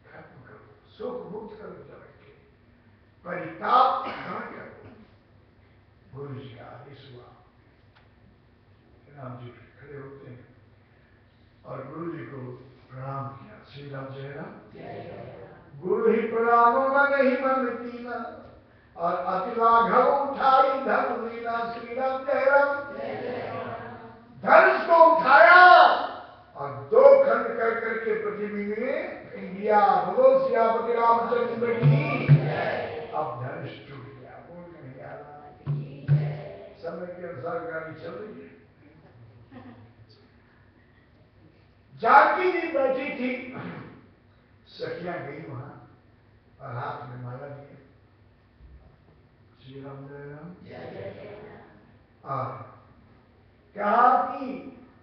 खत्म करो, शोक मुक्त करो जनक के, परिताप खत्म करो। गुरु जी का आदेश हुआ। राम जी खड़े होते हैं और गुरु जी को प्रणाम किया। श्री राम जय राम। गुरु ही प्रणाम मन ही मन कीना, और अति लाघव उठाई धर्म लीना। श्री राम जय राम। धनुष को उठाया और दो खंड कर करके पृथ्वी में इंडिया। बोलो सियापति रामचंद्र की। अब धनुष टूट गया। बोल नहीं आ रहा, समय के अनुसार गाड़ी चल रही है। जानकी जी बैठी थी, सखियां गई वहां और हाथ में माला लिए। श्री राम जय राम। और कहा कि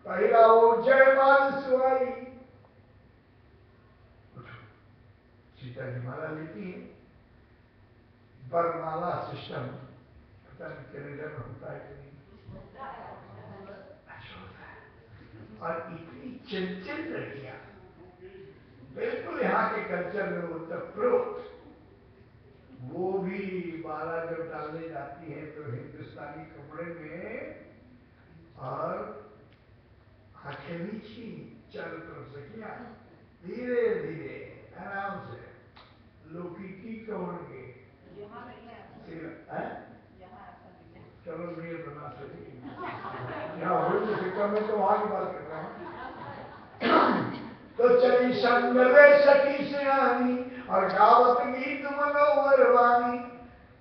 पहला वो जयमाल सुहाई। सीता जी माला लेती है। वरमाला सिस्टम पता नहीं कैनेडा में होता है कि नहीं। और इतनी चंचल लड़कियां, बिल्कुल यहाँ के कल्चर में उत्तरप्रोत, वो भी माला जब डालने जाती है तो हिंदुस्तानी कपड़े में, और आंखें नीची, चारों तरफ सखियां, धीरे धीरे आराम से लोकी की कहोगे। चलो मेरे बना सके यहाँ हो तो फिक्र में तो वहां की बात कर रहा हूँ। तो चली संग रे सखी सियानी और गावत गीत मनोहर वाणी।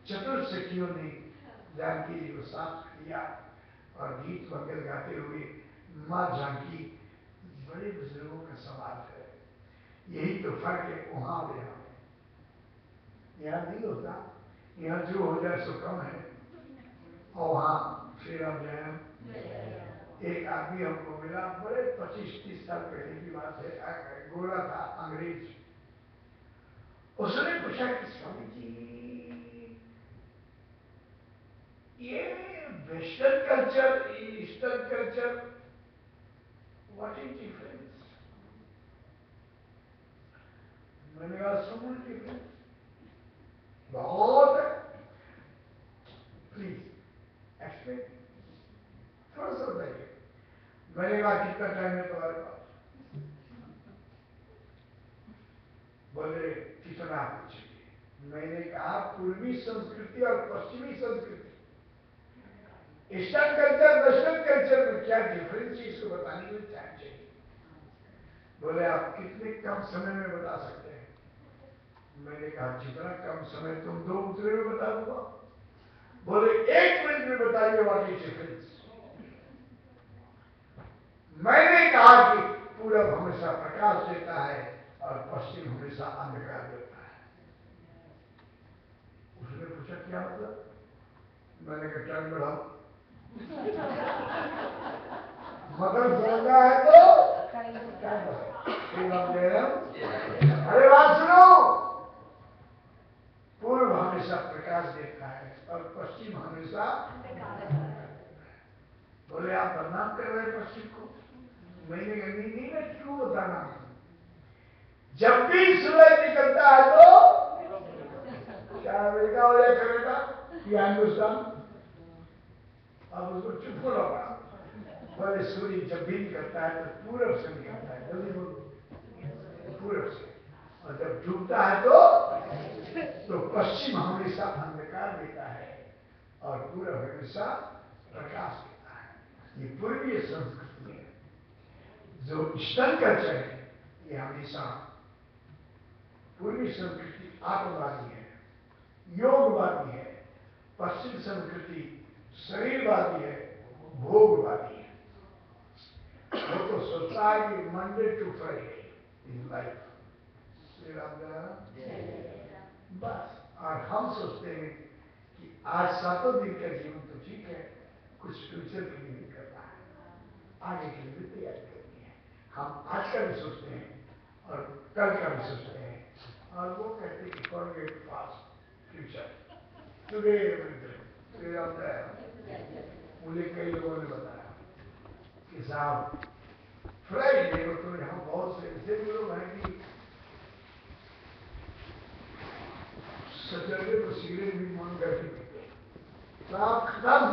चतुर सखियों ने जानकी जी को साथ किया और गीत मंगल गाते हुए, माँ जानकी बड़े बुजुर्गों का सवाल है। यही तो फर्क है वहां और यहाँ में। यहाँ नहीं होता, यहाँ जो हो जाए सो कम है, और वहां श्री राम जय राम। एक आदमी हमको मिला, बड़े 25-30 साल पहले की बात है, गोरा था, अंग्रेज। उसने पूछा कि स्वामी जी, ये western culture, eastern culture, what is difference? मैंने कहा समझ डिफरेंस बहुत है, प्लीज एक्सप्लेन, थोड़ा सा बताइए। मैंने कहा कितना टाइम है तुम्हारे पास? बोले कितना पूछिए। मैंने कहा पूर्वी संस्कृति और पश्चिमी संस्कृति ईस्टर्न कल्चर वेस्टर्न कल्चर में क्या डिफरेंस है इसको बताने के लिए टाइम चाहिए। बोले आप कितने कम समय में बता सकते हैं? मैंने कहा जितना कम समय तुम 2 उतरे में बता दूंगा। बोले 1 मिनट में बताइए व्हाट इज डिफरेंस। मैंने कहा कि पूरब हमेशा प्रकाश देता है और पश्चिम हमेशा अंधकार देता है। उसने पूछा क्या मतलब? मैंने कहा टर्न बढ़ाओ। मतलब समझना है तो अरे बात सुनो, पूर्व हमेशा प्रकाश देता है और पश्चिम हमेशा। बोले आप बदनाम कर रहे हैं पश्चिम को। मैंने कहा नहीं, मैं क्यों बताना? जब भी सूरज निकलता है तो क्या अमेरिका हो या कनाडा या हिंदुस्तान, अब उसको चुप हो रहा। बोले सूर्य जब भी निकलता है तो पूरब से निकलता है, जल्दी बोलो, पूरब से। और जब डूबता है तो पश्चिम हमेशा अंधकार देता है और पूरब हमेशा प्रकाश देता है। ये पूर्वीय संस्कृति है। जो ईस्टर्न कल्चर है ये हमेशा पूर्वी संस्कृति आत्मवादी है, योगवादी है। पश्चिम संस्कृति शरीरवादी है, भोगवादी है। वो तो सोचता है कि Monday to Friday in life, Shri Ram बस। और हम सोचते हैं कि आज 7 दिन का जीवन तो ठीक है, कुछ फ्यूचर के लिए भी करना है, आगे के लिए भी तैयारी करनी है। हम आज का भी सोचते हैं और कल का भी सोचते हैं, और वो कहते हैं कि forget past future today Shri Ram. मुझे कई लोगों ने बताया कि साहब फ्राइडे को तो यहाँ बहुत से ऐसे लोग हैं कि सैटरडे को सिगरेट भी मांग करके पीते। साहब खत्म,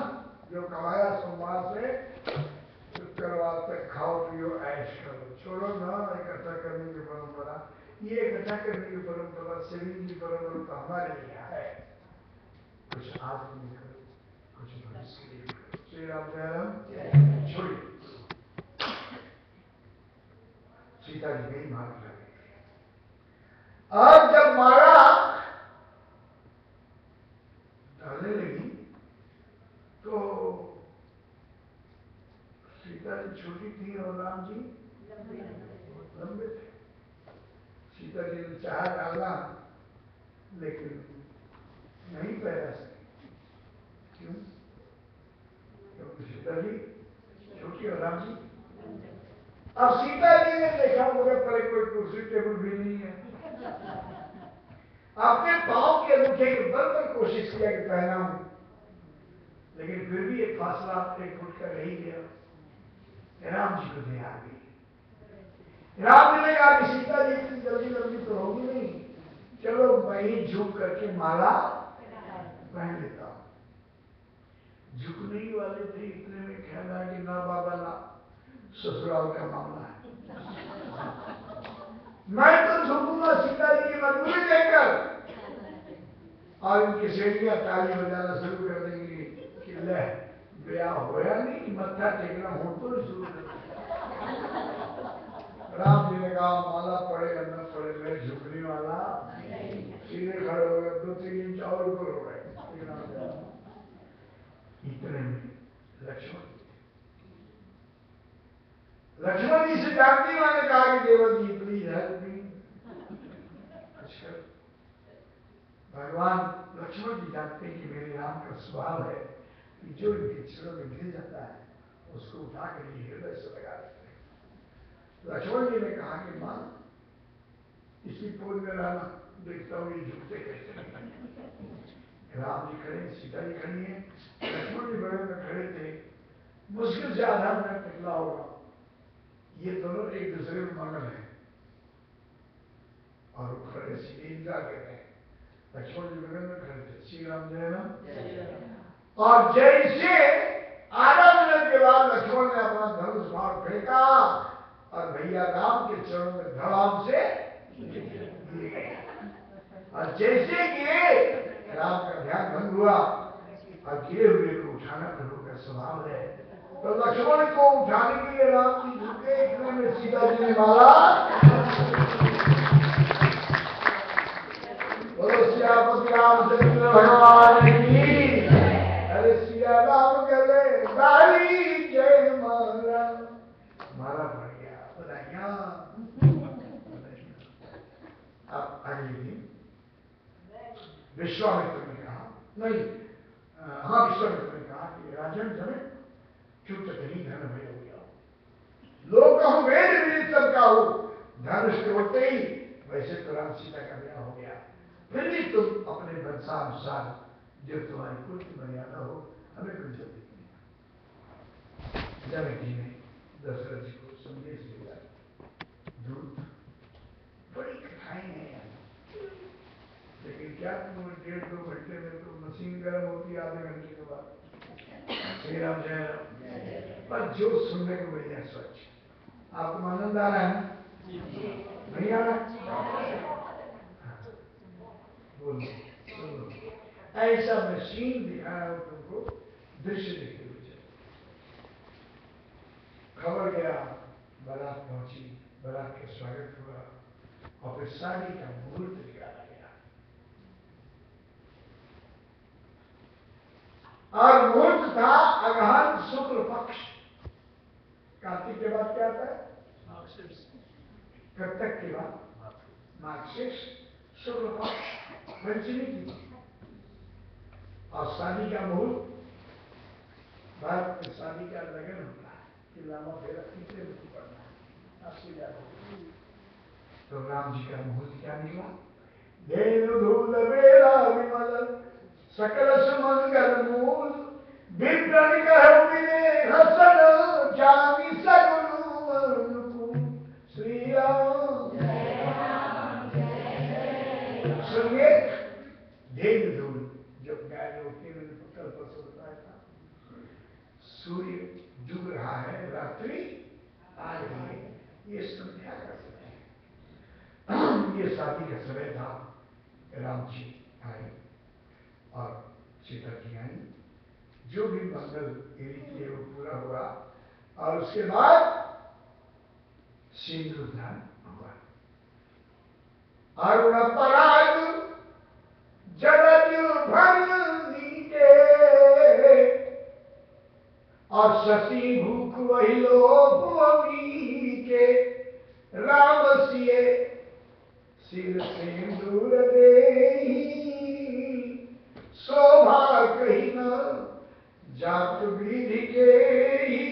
जो कमाया सोमवार से शुक्रवार तक खाओ पियो ऐश करो, छोड़ो ना इकट्ठा करने की परंपरा। ये इकट्ठा करने की परंपरा, सेविंग की परंपरा तो हमारे यहाँ है। कुछ आज नहीं करो, कुछ भविष्य के लिए करो। श्री राम जयराम। छोड़िए, सीता जी नहीं मार लगे। और जब मारा डालने लगी तो सीता जी छोटी थी और राम जी लंबे थे। सीता जी ने चाहा डालना लेकिन नहीं पैदा सकी। क्यों? क्योंकि सीता जी छोटी और राम जी। अब सीता जी ने देखा मगर पहले कोई कुर्सी टेबल भी नहीं है। अपने पांव के अंगूठे के बल पर कोशिश किया कि पहनाऊं, लेकिन फिर भी एक फासला 1 फुट का रह गया। राम जी को दे आ गई। राम जी ने कहा कि सीता जी इतनी जल्दी जल्दी तो होगी नहीं, चलो मैं ही झुक करके माला पहन लेता हूं। झुकने ही वाले थे, इतने में ख्याल आया कि ना बाबा ना, ससुराल का मामला है। मैं तो झुकूंगा सीता जी की मजबूरी देखकर। और उनकी सेठियां ताली बजाना शुरू कर देंगी कि ले ब्याह होया नहीं, मत्था टेकना हो तो शुरू कर। राम जी ने कहा माला पड़े या न पड़े, मैं झुकने वाला सीधे खड़े हो गए, 2-3 इंच और ऊपर हो गए। इतने में लक्ष्मण जी से जानती मां ने कहा कि देवर जी प्लीज हेल्प मी। भगवान लक्ष्मण जी जानते हैं कि मेरे राम का स्वभाव है कि जो इनके चरणों में गिर जाता है उसको उठा कर हृदय से लगा देते हैं। लक्ष्मण जी ने कहा कि मां इसी पोल में रहना, देखता हूं ये झुकते कैसे। राम जी खड़े, सीता जी खड़ी है, लक्ष्मण जी बड़े में खड़े थे। मुश्किल से आधा मिनट निकला होगा। ये दोनों एक दूसरे में मगन है और वो खड़े सीधे इंतजार कर रहे हैं। लक्ष्मण जी बगल में खड़े थे। श्री राम जय राम। और जैसे आधा मिनट के बाद लक्ष्मण ने अपना धनुष बाण फेंका और भैया राम के चरणों में धड़ाम से गिर गए। और जैसे गिरे राम का ध्यान भंग हुआ और गिरे हुए को उठाना प्रभु का स्वभाव है। तो लक्ष्मण को उठाने के लिए राम जी झुके, इतने में सीता जी ने मारा, बोलो सियापति रामचंद्र भगवान की। अरे सिया राम गले गाली जय मारा, मारा पड़ गया, बधाइयां। अब अगले दिन विश्वामित्र ने कहा, नहीं हाँ विश्वामित्र ने कहा कि राजन जमे चुप कहीं धन भय हो गया, लोग कहूं वेद विदित सबका हो, धनुष के होते ही वैसे तो राम सीता का ब्याह हो गया, फिर भी तुम अपने वंशानुसार जो तुम्हारी कुल की मर्यादा हो हमें कुछ जल्दी नहीं। जनक जी ने दशरथ जी को संदेश दिया, दूत बड़ी कथाएं हैं, लेकिन क्या तुम 1.5-2 घंटे में तो मशीन गर्म होती है, आधे घंटे के बाद। श्री राम जय राम। पर जो सुनने को मिल जाए स्वच्छ। आपको आनंद आ रहा है? नहीं आ रहा? बोलो सुनो, ऐसा मशीन दिखाया हो तुमको, दृश्य देखते हुए चलो। खबर गया, बारात पहुंची, बारात का स्वागत हुआ और फिर शादी का मुहूर्त निकाला गया। और मुहूर्त था अगहन शुक्ल पक्ष। कार्तिक के बाद क्या आता है? कृतक के बाद मार्गशीर्ष शुक्ल पक्ष पंचमी की। और शादी का मुहूर्त, भारत में शादी का लगन होता है कि लामा फेरा कितने में पड़ना है, आपसे ज्यादा। तो राम जी का मुहूर्त क्या निकला? धेनु धूल बेला विमल सकल सुमंगल मूल, विप्रण कहु विने हसन जामी सगुन अनुकूल। श्री राम सुनिए, धेनु धूल जब गाय होती है, कल परसों बताया था, सूर्य डूब रहा है, रात्रि आ रही है, ये संध्या का समय है। ये शादी का समय था। राम जी आए और सीता जी आई, जो भी मंगल रीति है वो पूरा हुआ और उसके बाद सिंदूर दान हुआ। अरुण पराग जलज भर नीचे और शशि भूख वही लोग के, राम सिए सिर सिंदूर दे शोभा कही न जात विधि के ही।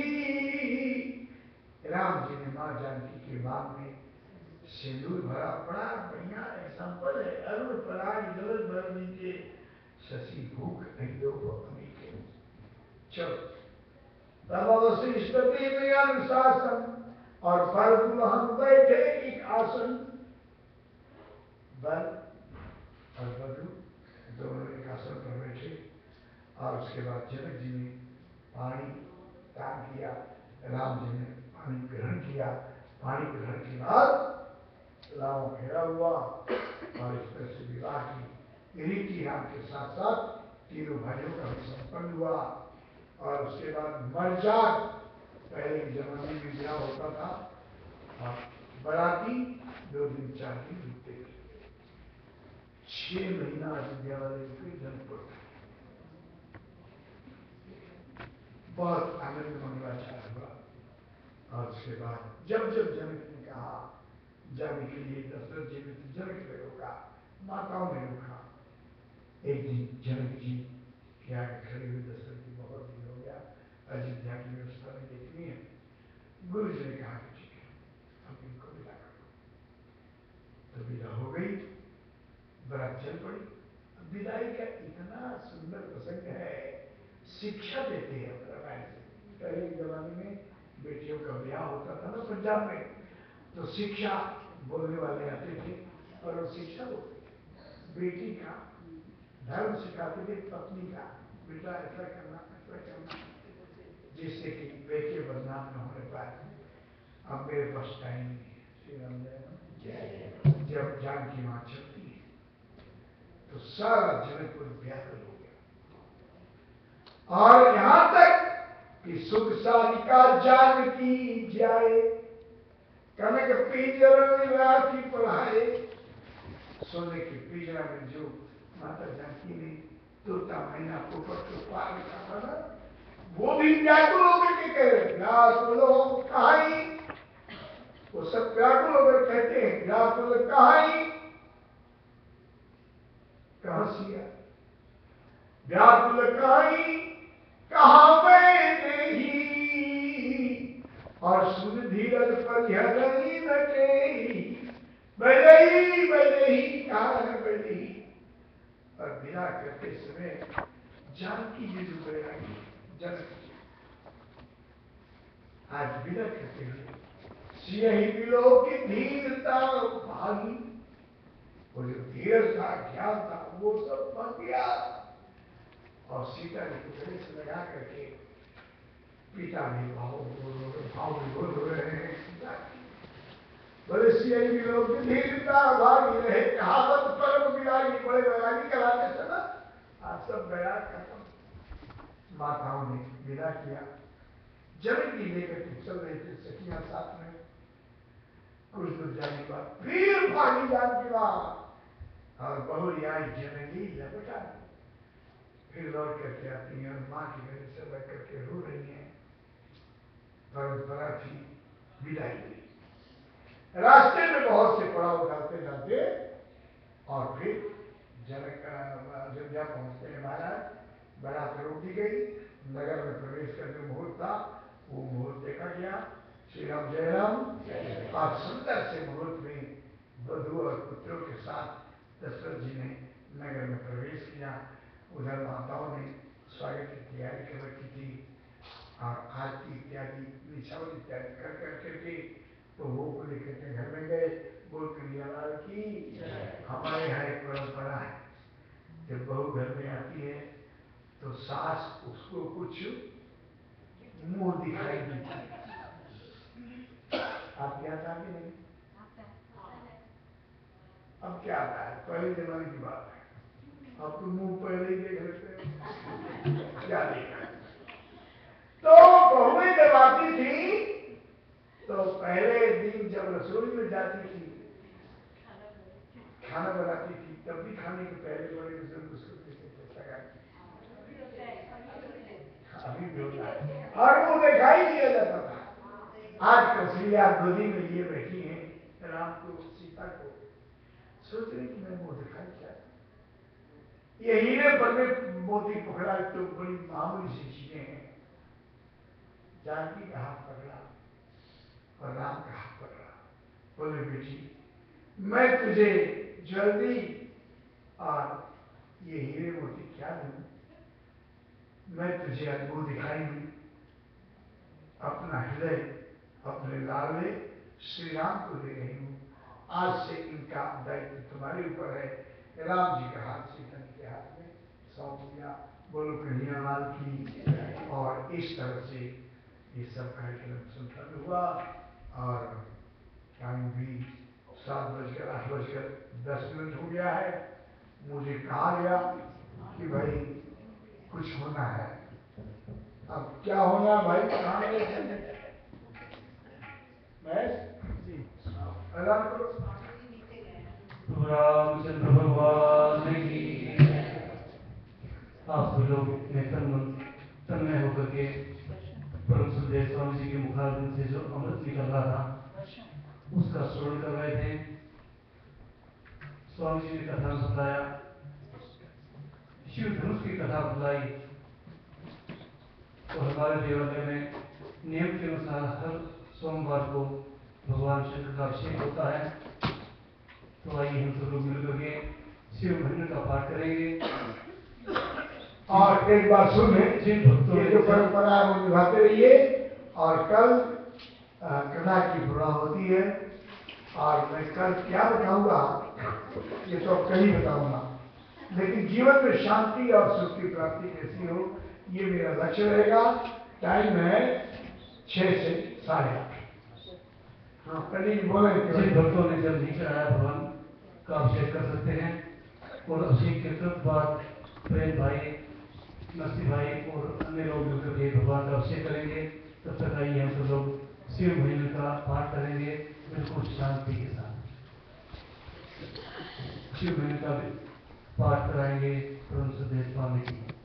राम जी ने मां जानकी के बाग में सिंदूर भरा, बड़ा बढ़िया एग्जाम्पल है। अरुण पराग जलज भर नीचे शशि भूख नहीं लोग के। चलो तब वशिष्ठ में अनुशासन और फल हम बैठे एक आसन, बल और बधु दोनों एक आसन पर बैठे और उसके बाद जनक जी ने पानी दान किया, राम जी ने पानी ग्रहण किया। पानी ग्रहण के बाद लाओ फेरा हुआ और इस तरह से विवाह की रीति राम के साथ साथ तीनों भाइयों का भी संपन्न हुआ। और उसके बाद मरजात, पहले के जमाने में ब्याह होता था और बराती 2 दिन 4 दिन रुकते थे। 6 महीना अयोध्या वाले रुके जनकपुर में, बहुत आनंद मंगलाचार हुआ। और उसके बाद जब जब जनक ने कहा जाने के लिए, दशरथ जी ने तो जनक ने रोका, माताओं ने रोका। एक दिन जनक जी के आगे खड़े हुए, दशरथ जी बहुत दिन हो गया, अयोध्या की व्यवस्था में देखनी है। गुरु जी ने कहा कि ठीक है, अब इनको विदा करो। तो विदा हो गई, बरात चल पड़ी। विदाई का इतना सुंदर प्रसंग है, शिक्षा देते हैं रामायण से। पहले के जमाने में बेटियों का ब्याह होता था ना पंजाब में, तो शिक्षा बोलने वाले आते थे और वो शिक्षा बोलते थे। बेटी का धर्म सिखाते थे, पत्नी का बेटा ऐसा करना जिससे कि बेटे बदनाम न होने पाए। अब मेरे पास टाइम नहीं है, श्री राम जय। जब जानकी मां चलती है तो सारा जनकपुर व्याकुल हो गया और यहां तक कि सुख सारिका जानकी जाए, कनक पिंजर राखी पढ़ाए। सोने के पिंजरा में जो माता जानकी ने तोता मैना पोपट को पाल रखा था, वो भी व्याकुल होकर के कह रहे व्याकुलो कहाई। वो सब व्याकुल होकर कहते हैं व्याकुल कहाई। कहां सिया व्याकुल कहाई कहा मैं नहीं, और सुन धीरज परिहरणी नटे, बजई बजई कान बजई। और बिना करते समय जानकी जी जो बैरागी जनक आज बिना करते हुए सियही बिलो की धीरता भागी। वो जो धीरज था ज्ञान था वो सब बन गया। और सीता जी को गले से लगा करके पिता भी भाव भी बोल रहे हैं। बोले सियही बिलो की धीरता भागी रहे, कहावत परम विरागी। बड़े वैरागी कराते समय आज सब वैराग खत्म। माताओं ने विदा किया, जनक जी लेकर के चल रहे थे सखियां साथ में। कुछ दूर जाने के बाद फिर भागी जानकी और बहुरिया जननी लपटा। फिर लौट करके आती हैं और माँ की गले से बैठ करके रो रही हैं। परंपरा थी विदाई हुई। रास्ते में बहुत से पड़ाव डालते डालते और फिर जनक अयोध्या पहुंचते हैं। महाराज बारात रोक दी गई, नगर में प्रवेश करके मुहूर्त था, वो मुहूर्त देखा गया। श्री राम जय राम। और सुंदर से मुहूर्त में वधू और पुत्रों के साथ दशरथ जी ने नगर में प्रवेश किया। उधर माताओं ने स्वागत की तैयारी कर रखी थी और आरती इत्यादि निछावर इत्यादि कर करके तो वो को लेकर के घर में गए। बोल कन्हैयालाल की हमारे यहाँ एक परंपरा है, जब बहू घर में आती है तो सास उसको कुछ मुंह दिखाई देती है। आप क्या था कि नहीं? अब क्या आता है, पहले जमाने की बात है। अब तो मुंह पहले ही देख लेते हैं क्या देखा। तो बहुएं जब आती थी तो पहले दिन जब रसोई में जाती थी खाना बनाती थी, तब भी खाने के पहले बड़े बुजुर्ग उसको देते थे। अभी भी होता है और वो दिखाई दिया जाता था। आज कौशल्या गोदी में लिए बैठी हैं राम को सीता को, सोच रही कि मैं वो दिखाई क्या। ये हीरे पर में मोती पकड़ा तो बड़ी मामूली सी चीजें हैं। जानकी का हाथ पकड़ा और राम का हाथ पकड़ा। बोले बेटी मैं तुझे जल्दी और ये हीरे मोती क्या दूं, मैं तुझे अद्भुत दिखाई दूं। अपना हृदय अपने लाडले श्री राम को दे रही हूं। आज से इनका दायित्व तुम्हारे ऊपर है। राम जी का हाथ सीता जी के हाथ में सौंप दिया। बोलो कन्हैयालाल की। और इस तरह से ये सब कार्यक्रम संपन्न हुआ और टाइम भी 7:08 हो गया है। मुझे कहा गया कि भाई कुछ होना है। अब क्या होना भाई, कहाँ रामचंद्र भगवान की। आप लोग तन्मय होकर के परम सुखदेव स्वामी जी के मुखारबिंद से जो अमृत निकल रहा था उसका श्रवण कर रहे थे। स्वामी जी ने कथा बताया, शिव धनुष की कथा बताई। तो हमारे देवालय में नियम के अनुसार हर सोमवार को भगवान शंकर का अभिषेक होता है। तो आइए हम सब लोग मिलकर के शिव भजन का पाठ करेंगे। और एक बात सुने, जिन भक्तों ये जो परंपरा है वो निभाते रहिए। और कल कथा की पूर्णाहुति है और मैं कल क्या बताऊंगा ये तो अब कहीं बताऊंगा, लेकिन जीवन में शांति और सुख की प्राप्ति कैसी हो ये मेरा लक्ष्य रहेगा। टाइम है 6 से 8:30। हाँ पंडित जी बोले। जिन भक्तों ने जल नहीं चढ़ाया भगवान का अभिषेक कर सकते हैं। और अभिषेक के तुरंत बाद प्रेम भाई नरसिंह भाई और अन्य लोग मिलकर के भगवान का अभिषेक करेंगे। तब तक आइए हम सब लोग शिव भजन का पाठ करेंगे बिल्कुल शांति के साथ। शिव भजन का पाठ कराएंगे परम सुदेव स्वामी जी।